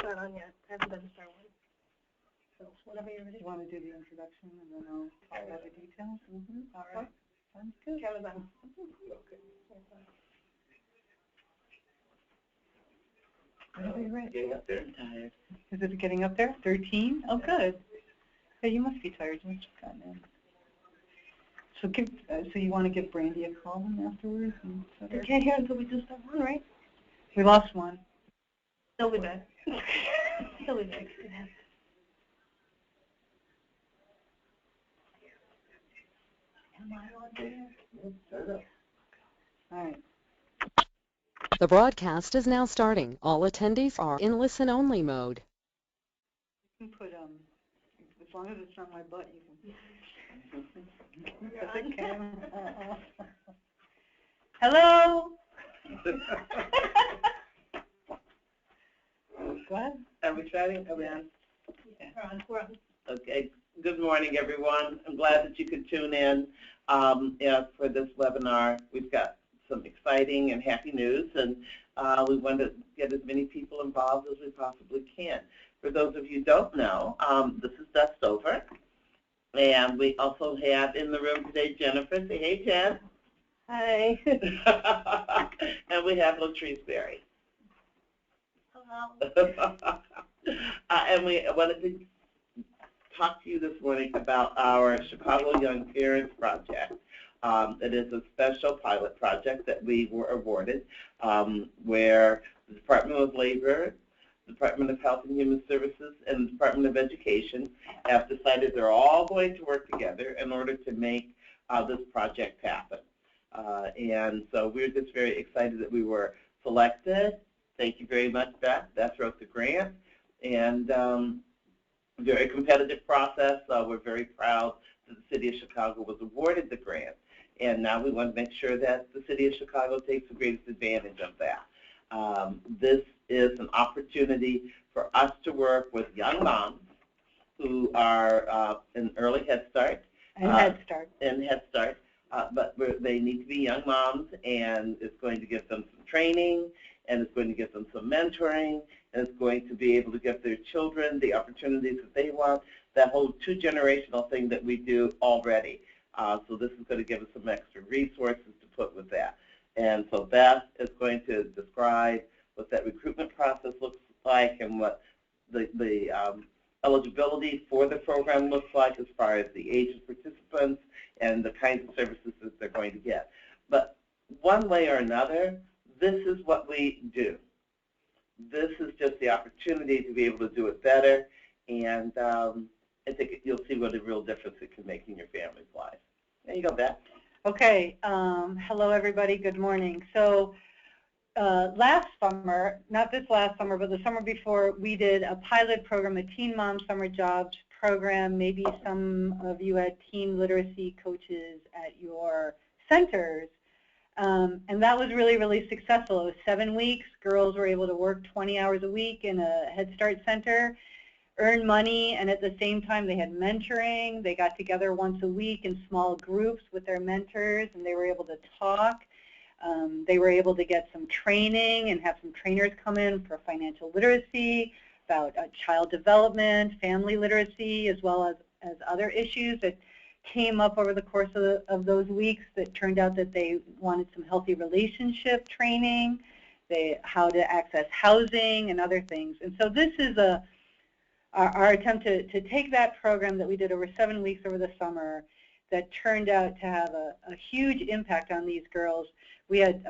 not on yet. I haven't done Star One. So whenever you're ready. You want to do the introduction and then I'll talk about the details? All right. Sounds good. Camera's on. Whenever you're ready. Getting up there. I'm tired. Is it getting up there? 13? Oh, good. Yeah, you must be tired. You must have gotten in. So so you want to give Brandy a call then afterwards? And We can't hear until we do Star One, right? we lost one. He'll be back. He'll be back. Am I on there? All right. The broadcast is now starting. All attendees are in listen-only mode. You can put, as long as it's not my butt, you can. You're on camera. Hello? Go ahead. Are we starting? Are we on? We're on. Okay. Good morning, everyone. I'm glad that you could tune in for this webinar. We've got some exciting and happy news, and we want to get as many people involved as we possibly can. For those of you who don't know, this is Beth Stover, and we also have in the room today Jennifer. Say hey, Jen. Hi. And we have Latrice Berry. Hello. And we wanted to talk to you this morning about our Chicago Young Parents Project. It is a special pilot project that we were awarded where the Department of Labor, the Department of Health and Human Services, and the Department of Education have decided they're all going to work together in order to make this project happen. And so we're just very excited that we were selected. Thank you very much, Beth. Beth wrote the grant. And very competitive process. We're very proud that the City of Chicago was awarded the grant. And now we want to make sure that the City of Chicago takes the greatest advantage of that. This is an opportunity for us to work with young moms who are in early Head Start. And Head Start. And Head Start. But they need to be young moms, and it's going to give them some training, and it's going to give them some mentoring, and it's going to be able to give their children the opportunities that they want, that whole two-generational thing that we do already. So this is going to give us some extra resources to put with that. And so Beth is going to describe what that recruitment process looks like and what the eligibility for the program looks like as far as the age of participants and the kinds of services that they're going to get. But one way or another, this is what we do. This is just the opportunity to be able to do it better, and I think you'll see what a real difference it can make in your family's life. There you go, Beth. Okay. Hello, everybody. Good morning. So last summer, not this last summer, but the summer before, we did a pilot program, a Teen Mom Summer Jobs program. Maybe some of you had teen literacy coaches at your centers. And that was really, really successful. It was 7 weeks. Girls were able to work 20 hours a week in a Head Start center, earn money, and at the same time they had mentoring. They got together once a week in small groups with their mentors, and they were able to talk. They were able to get some training and have some trainers come in for financial literacy, about child development, family literacy, as well as other issues that came up over the course of those weeks that turned out that they wanted some healthy relationship training, how to access housing and other things. And so this is our attempt to take that program that we did over 7 weeks over the summer that turned out to have a huge impact on these girls. We had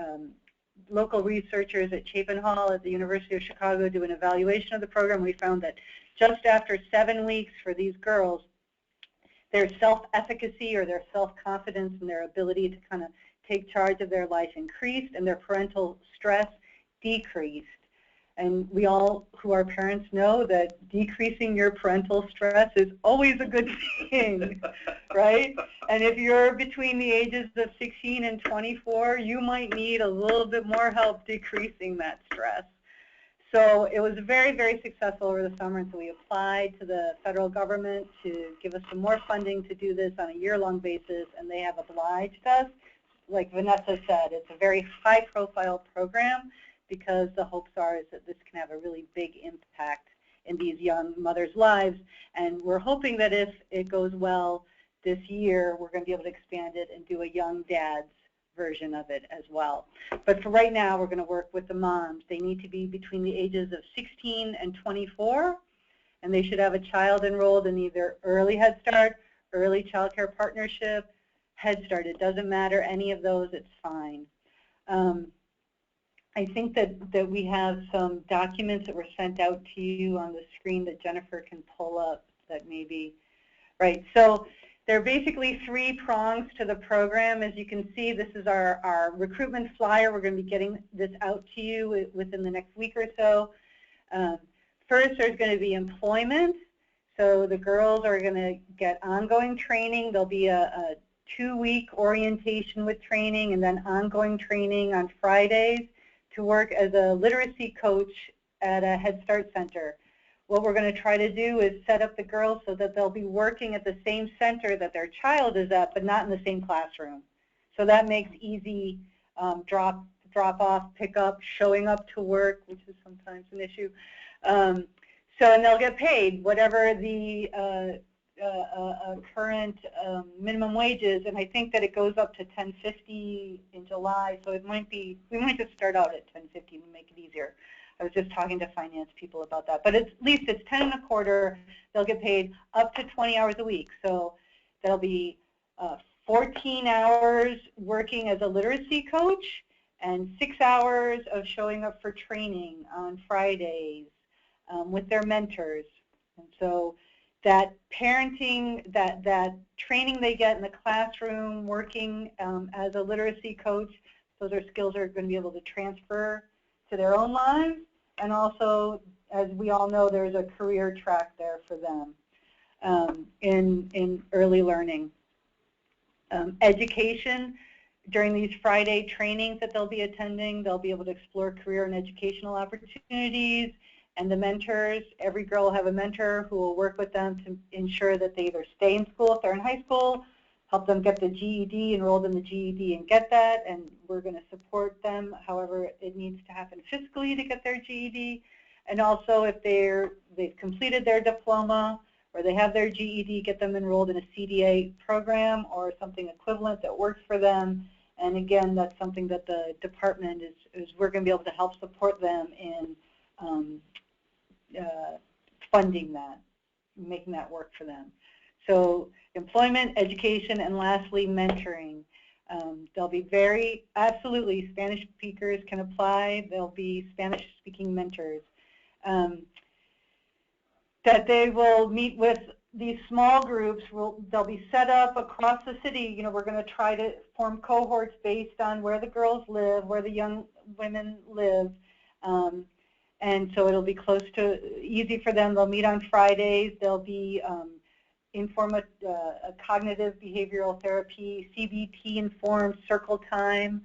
local researchers at Chapin Hall at the University of Chicago do an evaluation of the program. We found that just after 7 weeks for these girls, their self-efficacy or their self-confidence and their ability to kind of take charge of their life increased, and their parental stress decreased. And we all who are parents know that decreasing your parental stress is always a good thing, right? And if you're between the ages of 16 and 24, you might need a little bit more help decreasing that stress. So it was very, very successful over the summer, and so we applied to the federal government to give us some more funding to do this on a year-long basis, and they have obliged us. Like Vanessa said, it's a very high-profile program because the hopes are is that this can have a really big impact in these young mothers' lives. And we're hoping that if it goes well this year, we're going to be able to expand it and do a young dad's version of it as well. But for right now, we're going to work with the moms. They need to be between the ages of 16 and 24, and they should have a child enrolled in either early Head Start, early child care partnership, Head Start. It doesn't matter, any of those, it's fine. I think that we have some documents that were sent out to you on the screen that Jennifer can pull up that maybe, right. So there are basically 3 prongs to the program. As you can see, this is our recruitment flyer. We're going to be getting this out to you within the next week or so. First, there's going to be employment. So the girls are going to get ongoing training. There'll be a 2-week orientation with training and then ongoing training on Fridays to work as a literacy coach at a Head Start center. What we're going to try to do is set up the girls so that they'll be working at the same center that their child is at, but not in the same classroom. So that makes easy drop off, pick up, showing up to work, which is sometimes an issue. And they'll get paid whatever the current minimum wage is, and I think that it goes up to $10.50 in July. So it might be, we might just start out at $10.50 and make it easier. I was just talking to finance people about that, but at least it's 10 1/4. They'll get paid up to 20 hours a week. So there'll be 14 hours working as a literacy coach and 6 hours of showing up for training on Fridays with their mentors. And so that parenting, that training they get in the classroom, working as a literacy coach, those are skills they're going to be able to transfer to their own lives. And also, as we all know, there's a career track there for them in early learning. Education, during these Friday trainings that they'll be attending, they'll be able to explore career and educational opportunities. And the mentors, every girl will have a mentor who will work with them to ensure that they either stay in school if they're in high school, help them get the GED, enrolled in the GED and get that, and we're going to support them however it needs to happen fiscally to get their GED. And also if they've completed their diploma or they have their GED, get them enrolled in a CDA program or something equivalent that works for them. And again, that's something that the department is we're going to be able to help support them in funding that, making that work for them. So employment, education, and lastly, mentoring. They'll be absolutely, Spanish speakers can apply. There'll be Spanish-speaking mentors. That they will meet with these small groups. They'll be set up across the city. You know, we're going to try to form cohorts based on where the girls live, where the young women live. And so it'll be easy for them. They'll meet on Fridays. There'll be cognitive behavioral therapy, CBT-informed circle time,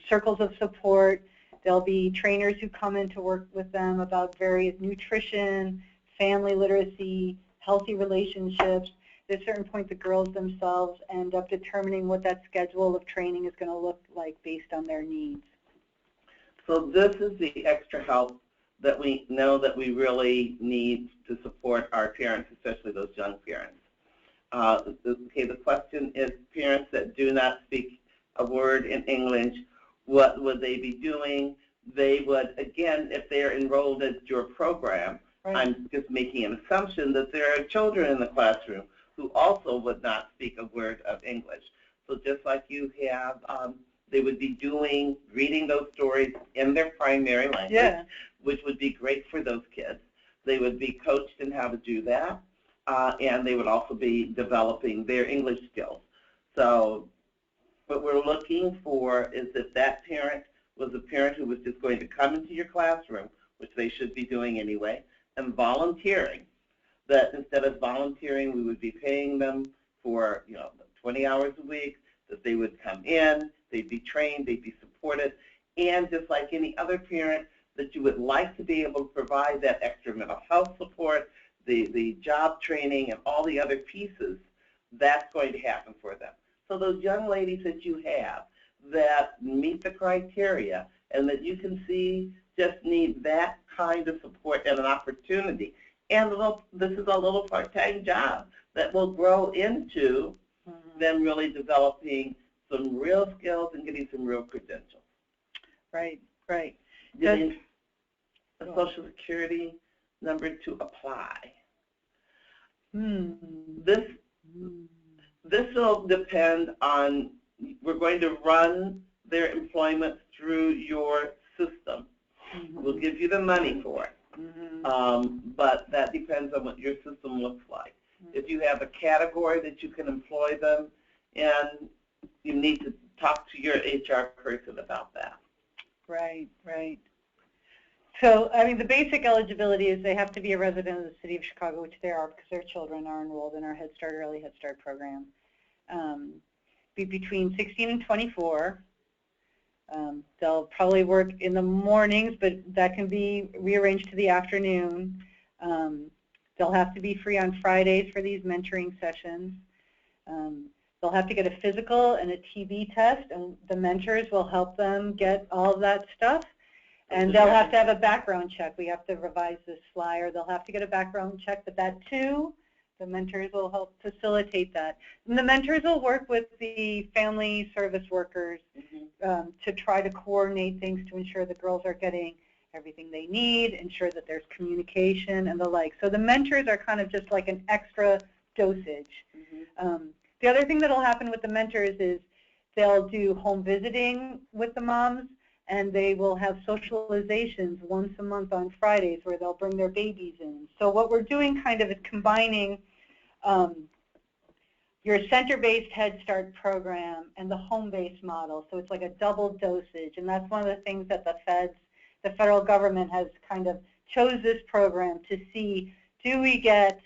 circles of support. There'll be trainers who come in to work with them about various nutrition, family literacy, healthy relationships. At a certain point, the girls themselves end up determining what that schedule of training is going to look like based on their needs. So this is the extra help that we know that we really need to support our parents, especially those young parents. Okay, the question is, parents that do not speak a word in English, what would they be doing? They would, again, if they're enrolled at your program, right. I'm just making an assumption that there are children in the classroom who also would not speak a word of English. So just like you have, they would be reading those stories in their primary language, yeah. Which would be great for those kids. They would be coached in how to do that, and they would also be developing their English skills. So what we're looking for is if that parent was a parent who was just going to come into your classroom, which they should be doing anyway, and volunteering, that instead of volunteering, we would be paying them for 20 hours a week, that they would come in, they'd be trained, they'd be supported, and just like any other parent, that you would like to be able to provide that extra mental health support, the job training, and all the other pieces, that's going to happen for them. So those young ladies that you have that meet the criteria and that you can see just need that kind of support and an opportunity. And this is a little part-time job that will grow into them really developing some real skills and getting some real credentials. Right, right. Getting a Social Security number to apply. This will depend on, we're going to run their employment through your system. We'll give you the money for it, but that depends on what your system looks like. If you have a category that you can employ them in, you need to talk to your HR person about that. Right, right. So, I mean, the basic eligibility is they have to be a resident of the city of Chicago, which they are because their children are enrolled in our Head Start, Early Head Start program. Be between 16 and 24. They'll probably work in the mornings, but that can be rearranged to the afternoon. They'll have to be free on Fridays for these mentoring sessions. They'll have to get a physical and a TB test, and the mentors will help them get all of that stuff. And they'll have to have a background check. We have to revise this flyer. They'll have to get a background check, but that too, the mentors will help facilitate that. And the mentors will work with the family service workers to try to coordinate things to ensure the girls are getting everything they need, ensure that there's communication and the like. So the mentors are kind of just like an extra dosage. The other thing that will happen with the mentors is they'll do home visiting with the moms, and they will have socializations once a month on Fridays where they'll bring their babies in. So what we're doing kind of is combining your center-based Head Start program and the home-based model. So it's like a double dosage, and that's one of the things that the federal government has kind of chose this program to see, do we get,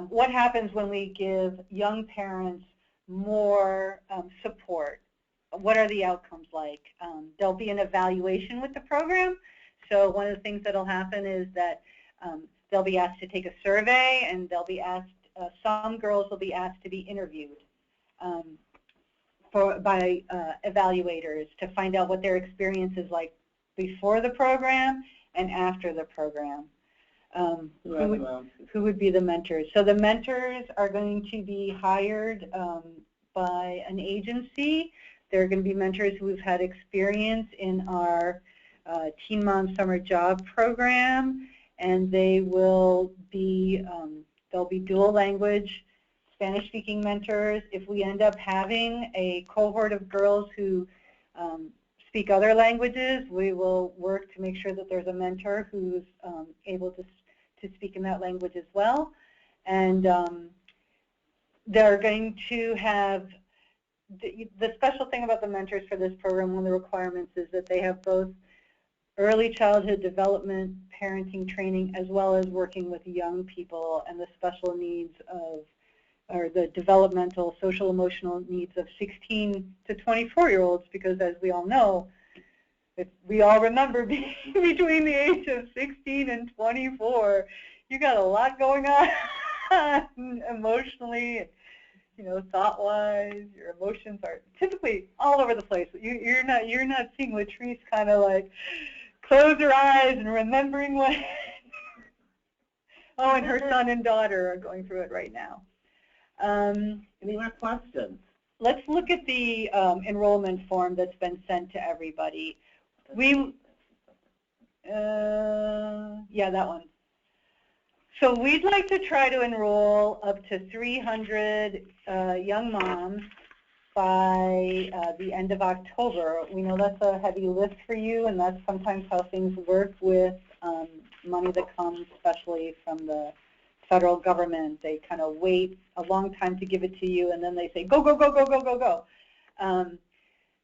what happens when we give young parents more support? What are the outcomes like? There'll be an evaluation with the program. So one of the things that will happen is that they'll be asked to take a survey, and they'll be asked, some girls will be asked to be interviewed by evaluators to find out what their experience is like before the program and after the program. Who would be the mentors? So the mentors are going to be hired by an agency. They're going to be mentors who have had experience in our Teen Mom Summer Job program, and they will be, they'll be dual language, Spanish-speaking mentors. If we end up having a cohort of girls who speak other languages, we will work to make sure that there's a mentor who's able to speak in that language as well. And they're going to have, the special thing about the mentors for this program, one of the requirements is that they have both early childhood development, parenting training, as well as working with young people and the special needs of, or the developmental, social, emotional needs of 16 to 24-year-olds, because as we all know, if we all remember being between the age of 16 and 24, you got a lot going on emotionally, you know, thought-wise. Your emotions are typically all over the place. You're not seeing Latrice kind of like close her eyes and remembering what. Oh, and her son and daughter are going through it right now. Any more questions? Let's look at the enrollment form that's been sent to everybody. Yeah, that one. So we'd like to try to enroll up to 300 young moms by the end of October. We know that's a heavy lift for you, and that's sometimes how things work with money that comes especially from the federal government. They kind of wait a long time to give it to you, and then they say, go, go, go, go, go, go, go.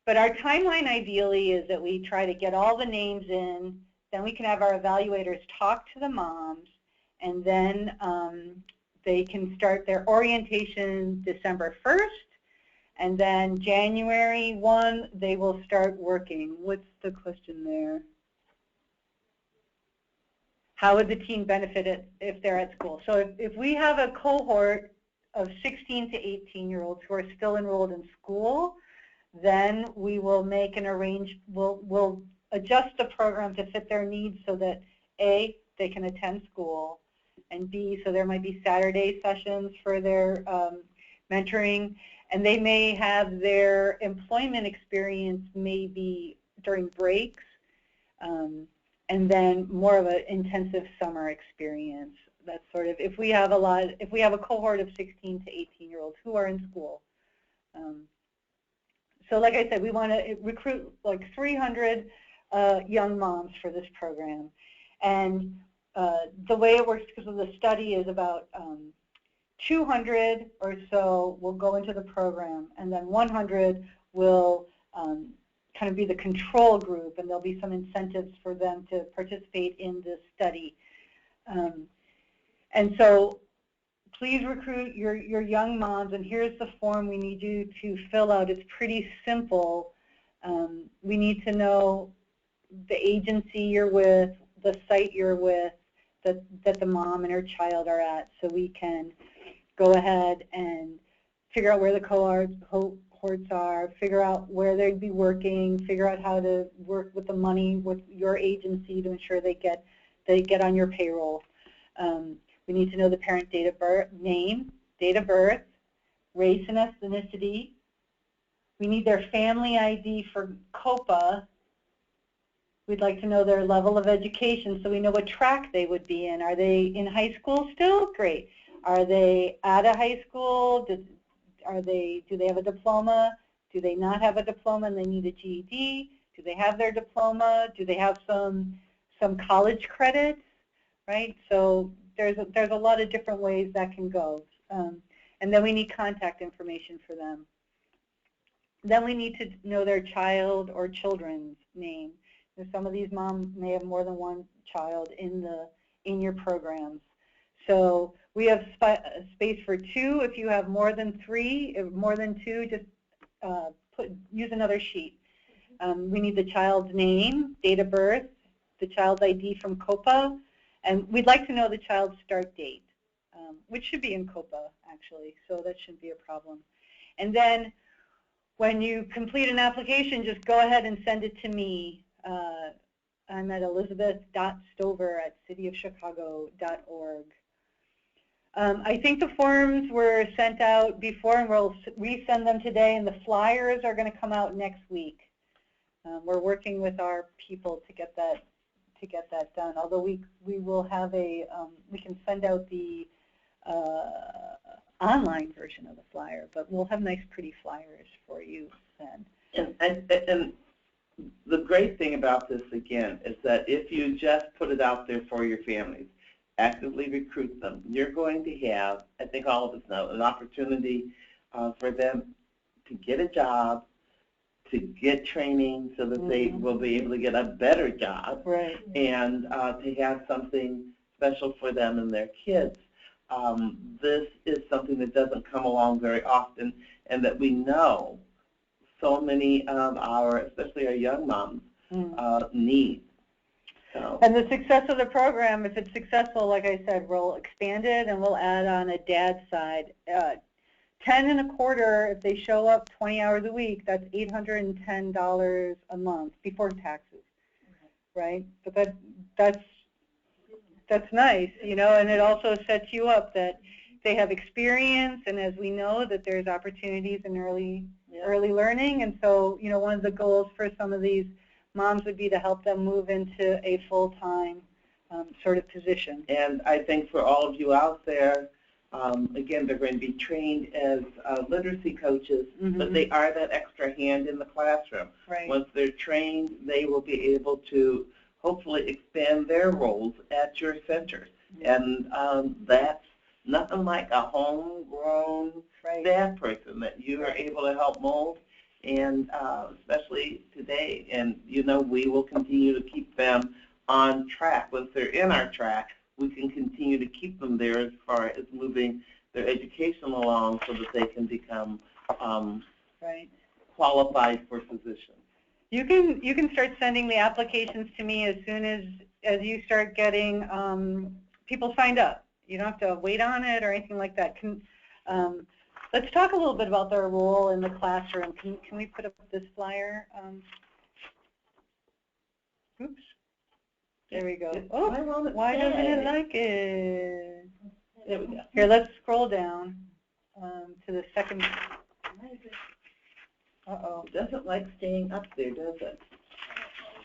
But our timeline ideally is that we try to get all the names in, then we can have our evaluators talk to the moms, and then they can start their orientation December 1st, and then January 1, they will start working. What's the question there? How would the teen benefit it if they're at school? So if we have a cohort of 16 to 18-year-olds who are still enrolled in school, then we will make an we'll adjust the program to fit their needs so that A, they can attend school, and B, so there might be Saturday sessions for their mentoring, and they may have their employment experience maybe during breaks, and then more of an intensive summer experience. That's sort of, if we have a cohort of 16 to 18-year-olds who are in school. So like I said, we want to recruit like 300 young moms for this program. And the way it works, because of the study, is about 200 or so will go into the program, and then 100 will kind of be the control group, and there'll be some incentives for them to participate in this study. And so please recruit your young moms, and here's the form we need you to fill out. It's pretty simple. We need to know the agency you're with, the site you're with, that the mom and her child are at, so we can go ahead and figure out where the cohorts are, figure out where they'd be working, figure out how to work with the money with your agency to ensure they get on your payroll. We need to know the parent date of birth, name, date of birth, race and ethnicity. We need their family ID for COPA. We'd like to know their level of education so we know what track they would be in. Are they in high school still? Great. Are they out of high school? Do they have a diploma? Do they not have a diploma and they need a GED? Do they have their diploma? Do they have some college credits? Right? So there's a lot of different ways that can go. And then we need contact information for them. Then we need to know their child or children's name. Some of these moms may have more than one child in your programs. So we have space for 2. If you have more than 3, more than 2, just use another sheet. We need the child's name, date of birth, the child's ID from COPA, and we'd like to know the child's start date, which should be in COPA actually, so that shouldn't be a problem. And then when you complete an application, just go ahead and send it to me. I'm at elizabeth.stover@cityofchicago.org. I think the forms were sent out before, and we'll resend them today, and the flyers are going to come out next week. We're working with our people to get that done. Although we will have we can send out the online version of the flyer, but we'll have nice, pretty flyers for you then. And the great thing about this, again, is that if you just put it out there for your families, actively recruit them, you're going to have, I think all of us know, an opportunity for them to get a job, to get training so that they will be able to get a better job, right, and to have something special for them and their kids. This is something that doesn't come along very often, and that we know so many of our, especially our young moms, need. So. And the success of the program, if it's successful, like I said, we'll expand it and we'll add on a dad's side. 10 and a quarter, if they show up 20 hours a week, that's $810 a month before taxes, right? But that's nice, you know, and it also sets you up that they have experience, and as we know that there's opportunities in early learning, and so, you know, one of the goals for some of these moms would be to help them move into a full-time sort of position. And I think for all of you out there, again, they're going to be trained as literacy coaches, but they are that extra hand in the classroom. Right. Once they're trained, they will be able to hopefully expand their roles at your centers. And that's nothing like a homegrown staff person that you are able to help mold, and especially today. And, you know, we will continue to keep them on track. Once they're in our track, we can continue to keep them there as far as moving their education along so that they can become qualified for positions. You can start sending the applications to me as soon as you start getting people signed up. You don't have to wait on it or anything like that. Let's talk a little bit about their role in the classroom. Can we put up this flyer? Oops. There we go. Why Oh, won't it why doesn't it stay? like it? There we go. Here, let's scroll down to the second. Uh-oh. It doesn't like staying up there, does it?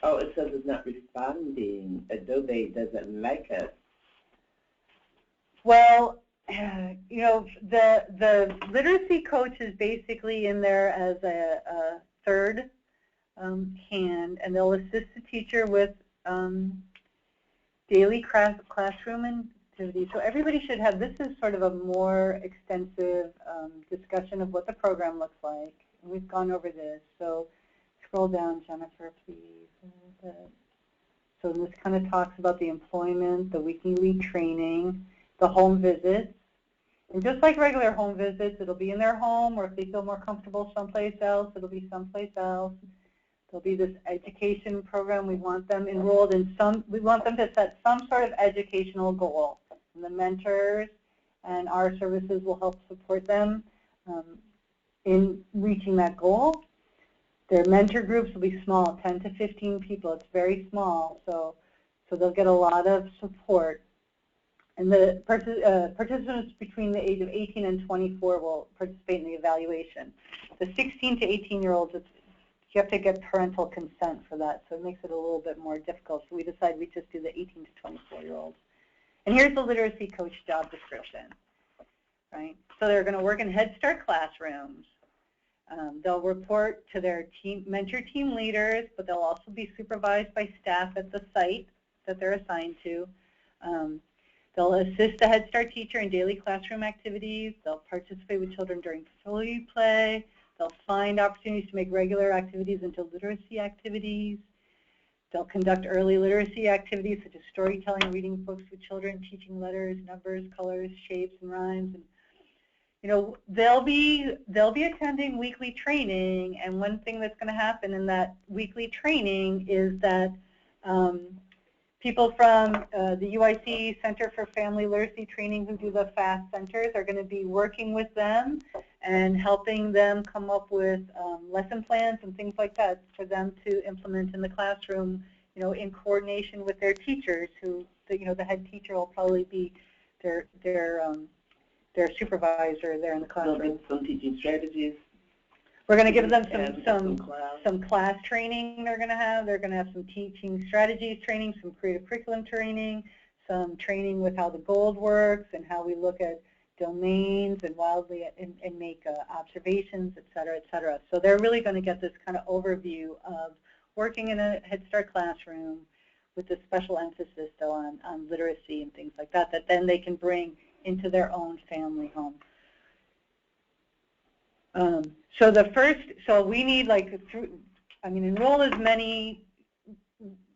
Oh, it says it's not responding. Adobe doesn't like it. Well, you know, the literacy coach is basically in there as a third hand, and they'll assist the teacher with daily classroom activities. So everybody should have, this is sort of a more extensive discussion of what the program looks like. And we've gone over this. So scroll down, Jennifer, please. So this kind of talks about the employment, the weekly training, the home visits. And just like regular home visits, it'll be in their home, or if they feel more comfortable someplace else, it'll be someplace else. There'll be this education program. We want them enrolled in we want them to set some sort of educational goal. And the mentors and our services will help support them in reaching that goal. Their mentor groups will be small, 10 to 15 people. It's very small, so they'll get a lot of support. And the participants between the age of 18 and 24 will participate in the evaluation. The 16 to 18-year-olds, you have to get parental consent for that, so it makes it a little bit more difficult. So we decided we just do the 18 to 24-year-olds. And here's the literacy coach job description, right? So they're going to work in Head Start classrooms. They'll report to their mentor team leaders, but they'll also be supervised by staff at the site that they're assigned to. They'll assist the Head Start teacher in daily classroom activities. They'll participate with children during free play. They'll find opportunities to make regular activities into literacy activities. They'll conduct early literacy activities such as storytelling, reading books with children, teaching letters, numbers, colors, shapes, and rhymes. And, you know, they'll be attending weekly training, and one thing that's going to happen in that weekly training is that people from the UIC Center for Family Literacy Training who do the FAST centers are going to be working with them and helping them come up with lesson plans and things like that for them to implement in the classroom, you know, in coordination with their teachers who, you know, the head teacher will probably be their supervisor there in the classroom. Some teaching strategies. We're going to give them some class training they're going to have. They're going to have some teaching strategies training, some creative curriculum training, some training with how the gold works and how we look at domains and wildly and make observations, et cetera, et cetera. So they're really going to get this kind of overview of working in a Head Start classroom with this special emphasis though on literacy and things like that, that then they can bring into their own family home. So we need enroll as many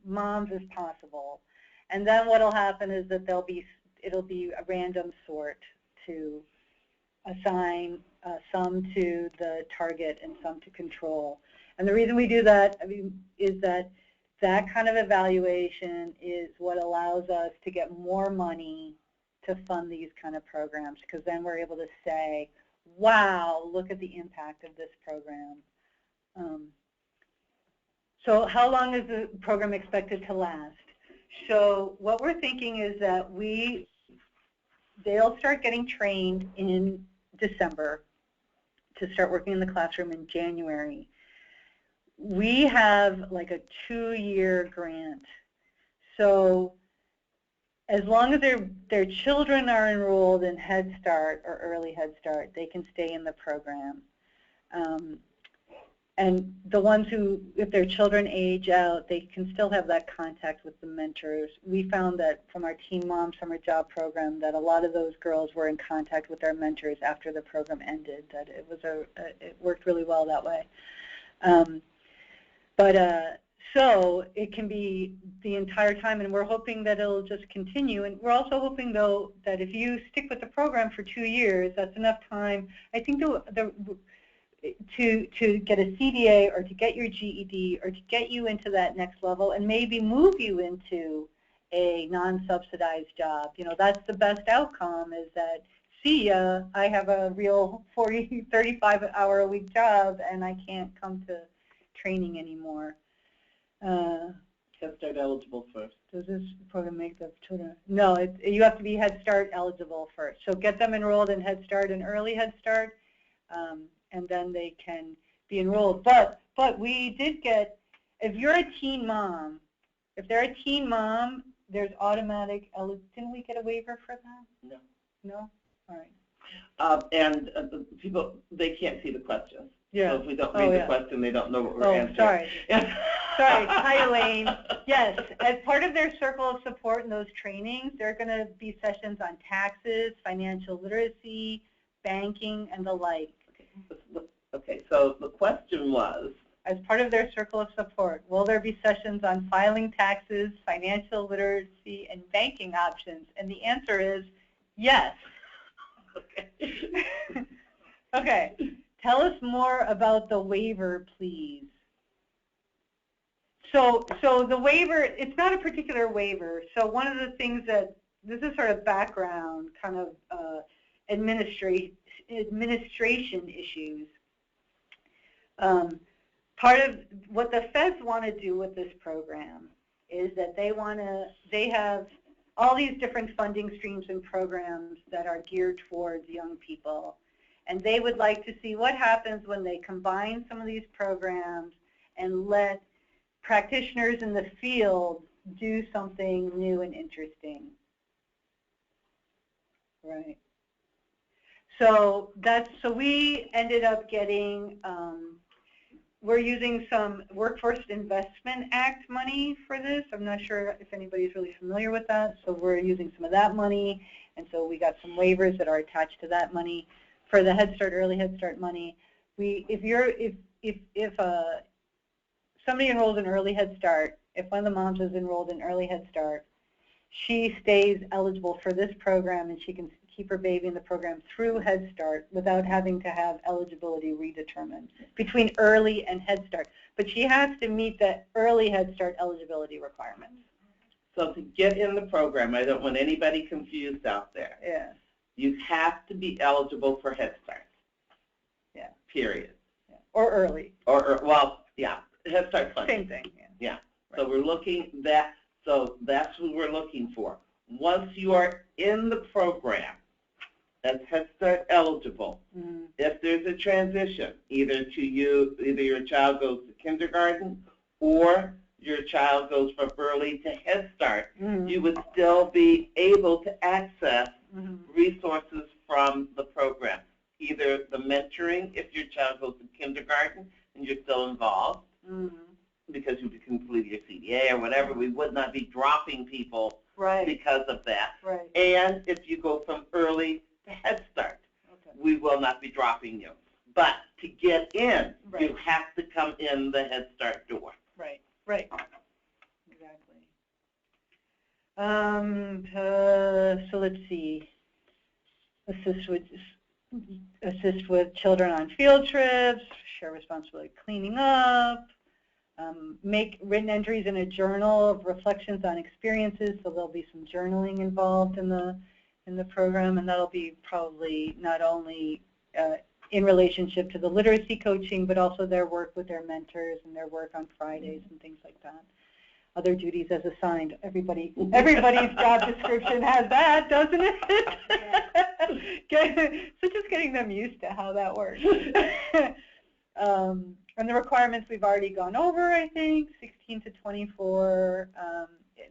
moms as possible, and then what'll happen is that it'll be a random sort to assign some to the target and some to control. And the reason we do that, is that kind of evaluation is what allows us to get more money to fund these kind of programs, because then we're able to say, wow, look at the impact of this program. So how long is the program expected to last? So what we're thinking is that they'll start getting trained in December to start working in the classroom in January. We have like a 2-year grant. So as long as their children are enrolled in Head Start or Early Head Start, they can stay in the program. And the ones who, if their children age out, they can still have that contact with the mentors. We found that from our Teen Mom Summer Job program that a lot of those girls were in contact with their mentors after the program ended, that it worked really well that way. So it can be the entire time, and we're hoping that it'll just continue. And we're also hoping, though, that if you stick with the program for 2 years, that's enough time. I think to get a CDA or to get your GED or to get you into that next level and maybe move you into a non-subsidized job. You know, that's the best outcome, is that, see ya, I have a real 40, 35-hour-a-week job and I can't come to training anymore. Head Start eligible first. Does this program make the children? No, you have to be Head Start eligible first. So get them enrolled in Head Start and Early Head Start, and then they can be enrolled. But we did get, if you're a teen mom, if they're a teen mom, there's automatic, didn't we get a waiver for that? No. No? All right. And the people, they can't see the questions. Yeah. So if we don't read the question, they don't know what we're answering. Sorry. Sorry. Hi, Elaine. Yes, as part of their circle of support in those trainings, there are going to be sessions on taxes, financial literacy, banking, and the like. Okay, so the question was, as part of their circle of support, will there be sessions on filing taxes, financial literacy, and banking options? And the answer is yes. okay. Okay, tell us more about the waiver, please. So the waiver, it's not a particular waiver. So one of the things that, this is sort of background, kind of administration issues. Part of what the feds want to do with this program is that they have all these different funding streams and programs that are geared towards young people. And they would like to see what happens when they combine some of these programs and let practitioners in the field do something new and interesting. Right. So we ended up getting, we're using some Workforce Investment Act money for this. I'm not sure if anybody's really familiar with that. So we're using some of that money, and so we got some waivers that are attached to that money. For the Head Start, Early Head Start money, if somebody enrolls in Early Head Start, if one of the moms is enrolled in Early Head Start, she stays eligible for this program, and she can keep her baby in the program through Head Start without having to have eligibility redetermined between Early and Head Start. But she has to meet the Early Head Start eligibility requirements. So to get in the program, I don't want anybody confused out there. Yeah. You have to be eligible for Head Start. Yeah. Period. Yeah. Or Early. Or well, yeah, Head Start funding. Same thing. Yeah. Yeah. Right. So we're looking that. So that's what we're looking for. Once you are in the program as Head Start eligible, if there's a transition, either your child goes to kindergarten or your child goes from Early to Head Start, you would still be able to access resources from the program. Either the mentoring, if your child goes to kindergarten and you're still involved, because you complete your CDA or whatever, we would not be dropping people because of that. Right. And if you go from Early to Head Start, we will not be dropping you. But to get in, you have to come in the Head Start door. Right. Right. Exactly. So let's see. Assist with children on field trips. Share responsibility cleaning up. Make written entries in a journal of reflections on experiences. So there'll be some journaling involved in the program, and that'll be probably not only in relationship to the literacy coaching, but also their work with their mentors and their work on Fridays and things like that. Other duties as assigned. Everybody's job description has that, doesn't it? So just getting them used to how that works. And the requirements we've already gone over, I think, 16 to 24.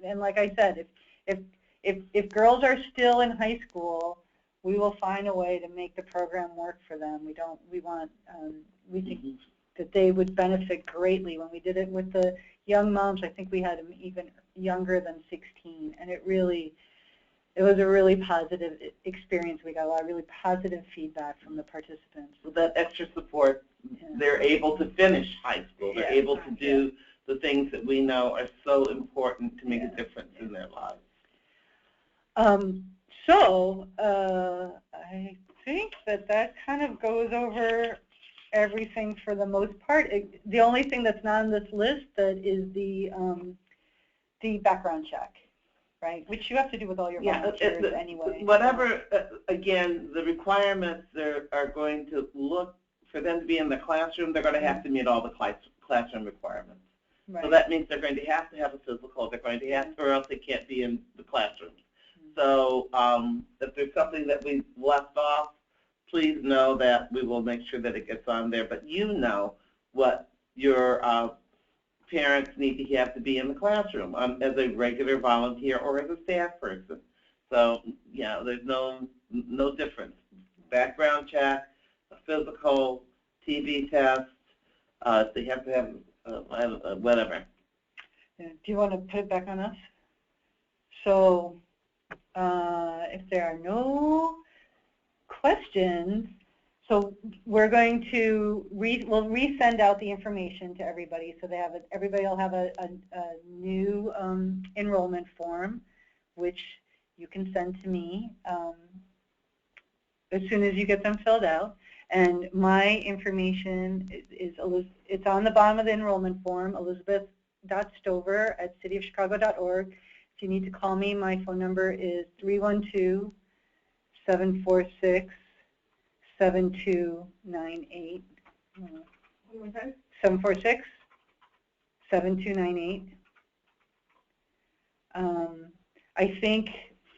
And like I said, if girls are still in high school, we will find a way to make the program work for them. We think that they would benefit greatly. When we did it with the young moms, I think we had them even younger than 16, and it was a really positive experience. We got a lot of really positive feedback from the participants. So that extra support, they're able to finish high school. They're able to do the things that we know are so important to make a difference in their lives. I think that kind of goes over everything for the most part. The only thing that's not on this list that is the background check, right? Which you have to do with all your volunteers anyway. Whatever, again, the requirements are going to look, for them to be in the classroom, they're going to have to meet all the classroom requirements. Right. So that means they're going to have a physical. They're going to have, or else they can't be in the classrooms. So if there's something that we left off, please know that we will make sure that it gets on there. But you know what your parents need to have to be in the classroom as a regular volunteer or as a staff person. So yeah, there's no difference. Background check, a physical, TB test. They have to have whatever. Yeah. Do you want to put it back on us? So if there are no questions, so we're going to we'll resend out the information to everybody, so they have everybody will have a new enrollment form, which you can send to me as soon as you get them filled out. And my information is it's on the bottom of the enrollment form, elizabeth.stover@cityofchicago.org. If you need to call me, my phone number is 312-746-7298. 746-7298. I think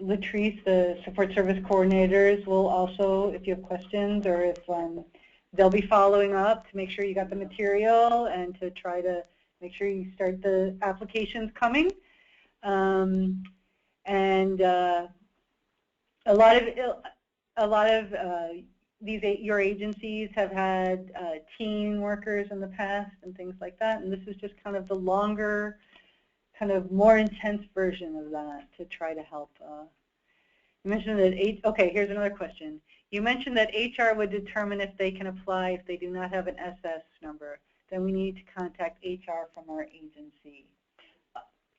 Latrice, the support service coordinators, will also, if you have questions or if they'll be following up to make sure you got the material and to try to make sure you start the applications coming. And a lot of your agencies have had teen workers in the past and things like that, and this is just kind of the longer, kind of more intense version of that to try to help. You mentioned that okay, here's another question. You mentioned that HR would determine if they can apply if they do not have an SS number. Then we need to contact HR from our agency.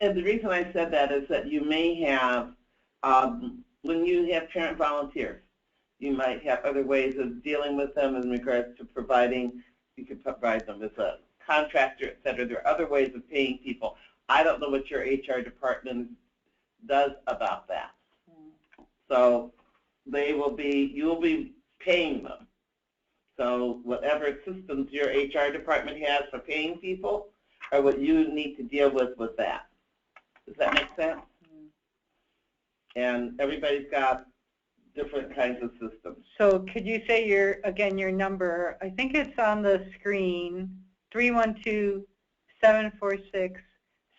And the reason I said that is that you may have, when you have parent volunteers, you might have other ways of dealing with them in regards to providing, you could provide them as a contractor, et cetera. There are other ways of paying people. I don't know what your HR department does about that. So you will be paying them. So whatever systems your HR department has for paying people are what you need to deal with that. Does that make sense? And everybody's got different kinds of systems. So could you say your number? I think it's on the screen, 312-746-7298.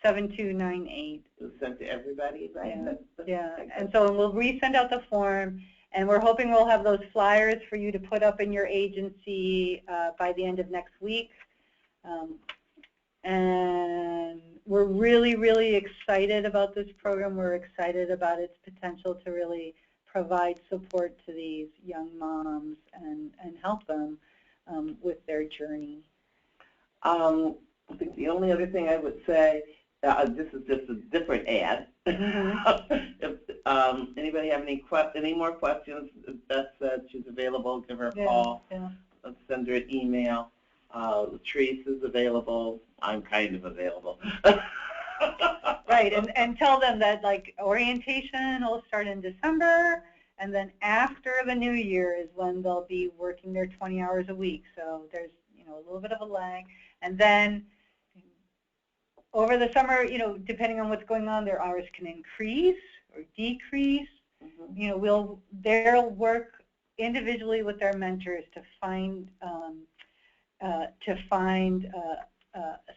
It was sent to everybody, right? Yeah. And so we'll resend out the form, and we're hoping we'll have those flyers for you to put up in your agency by the end of next week. And we're really, really excited about this program. We're excited about its potential to really provide support to these young moms and help them with their journey. I think the only other thing I would say, this is just a different ad. If anybody have any more questions, Beth said she's available. Give her a call. Yeah. Send her an email. Latrice is available. I'm kind of available. Right, and tell them that like orientation will start in December, and then after the new year is when they'll be working their 20 hours a week. So there's a little bit of a lag, and then over the summer, depending on what's going on, their hours can increase or decrease. They'll work individually with their mentors to find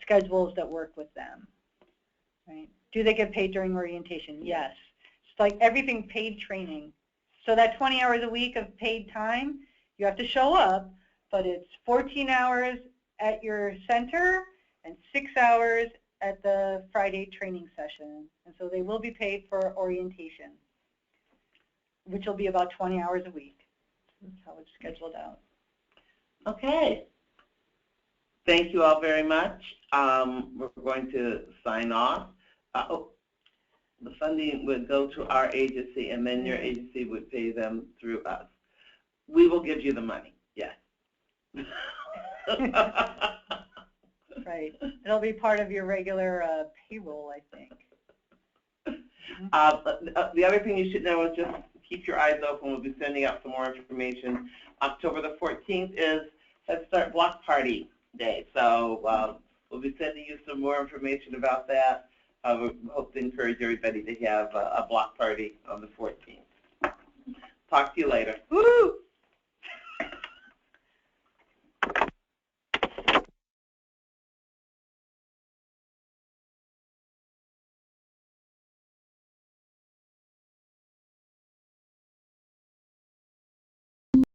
schedules that work with them. Right? Do they get paid during orientation? Yes. It's like everything paid training. So that 20 hours a week of paid time, you have to show up, but it's 14 hours at your center and 6 hours at the Friday training session. And so they will be paid for orientation, which will be about 20 hours a week. That's how it's scheduled out. Okay. Thank you all very much. We're going to sign off. The funding would go to our agency, and then your agency would pay them through us. We will give you the money, yes. Right. It'll be part of your regular payroll, I think. The other thing you should know is just keep your eyes open. We'll be sending out some more information. October the 14th is Head Start Block Party Day, so We'll be sending you some more information about that. We hope to encourage everybody to have a block party on the 14th. Talk to you later. Woo!